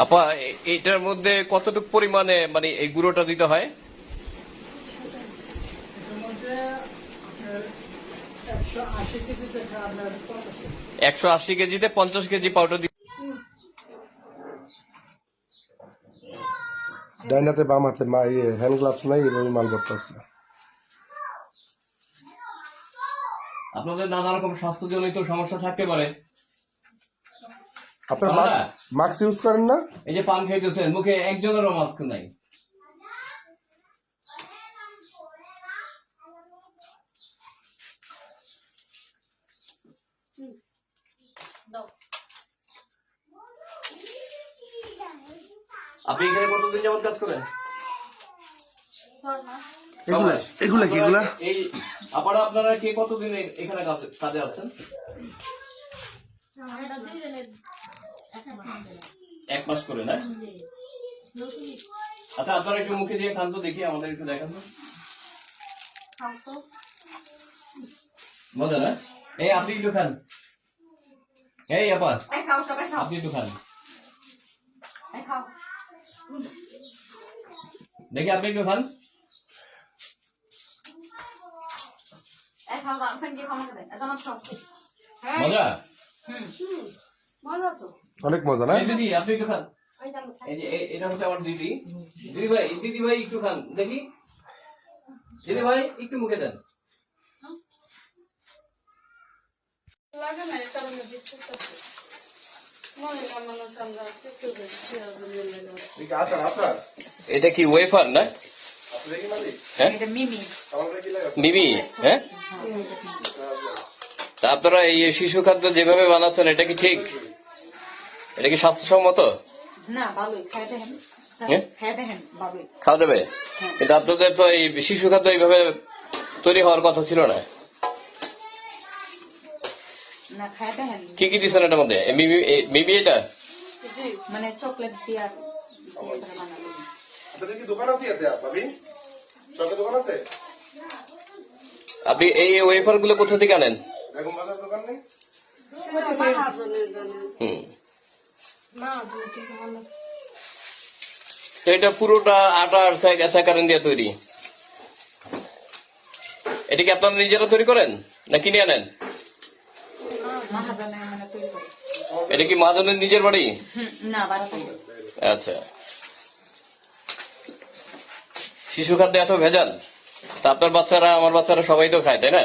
আপা এটার মধ্যে কতটুকু পরিমাণে মানে এই গুঁড়োটা দিতে হয়? এটার মধ্যে আপনার 180 কেজি থেকে আপনার 50 কেজি। 180 কেজিতে 50 কেজি পাউডার দিতে। ডাইনাতে বাম হাতে হ্যান্ড গ্লাভস নাই, এভাবে মাল করতেছে। আপনাদের নানা রকম স্বাস্থ্যজনিত সমস্যা থাকতে পারে। আপনার পান না? মাস্ক ইউজ করেন না? এই যে পান খাইতেছেন, মুখে একজনেরও মাস্ক নাই। আপনি এখানে কতদিন যাবত কাজ করেন? এগুলা কি এগুলা? এই আপনারা কে কতদিন এখানে কাজে আছেন? 1 মাস করে না? আচ্ছা, আপনারা একটু মুখে দিয়ে খান তো দেখি, আমাদের একটু দেখান তো। মজা না? এই আপনি একটু খান। এই আপা আপনি একটু খান দেখি, আপনি একটু খান। মজা? অনেক মজা না? এই দিদি আপনি একটু খান। এই যে এটা হচ্ছে আমার দিদি। দিদি ভাই একটু খান দেখি। দিদি ভাই একটু মুখে দেন। এটা কি ওয়েফার না? হ্যাঁ, মিমি। হ্যাঁ, তা আপনারা এই শিশু খাদ্য যেভাবে বানাচ্ছেন এটা কি ঠিক? এটা কি স্বাস্থ্যসম্মত? না, ভালোই খাই দেখেন। হ্যাঁ? খাই দেখেন ভালোই। খাওয়া যাবে? কিন্তু আপনাদের তো এই শিশু খাদ্য এইভাবে তৈরি হওয়ার কথা ছিল না। না, খাই দেখেন। কি কি দিচ্ছেন এটার মধ্যে? মিমি এটা মানে চকলেট দিয়ে বানালো। আপনাদের কি দোকান আছে এতে ভাবি? চকের দোকান আছে? আপনি এই ওয়েফার গুলো কোথা থেকে আনেন? বেগম বাজার দোকান নেই? হুম, এটা পুরোটা আটা আর স্যাকারিন দিয়ে তৈরি। এটা কি আপনারা নিজেরা তৈরি করেন না কিনে আনেন? মহাজনে মানে তৈরি করে। এটা কি মহাজনের নিজের বাড়ি? না, বাড়াতে আচ্ছা, শিশু খাদ্যে এত ভেজাল, তা আপনার বাচ্চারা আমার বাচ্চারা সবাই তো খায়, তাই না?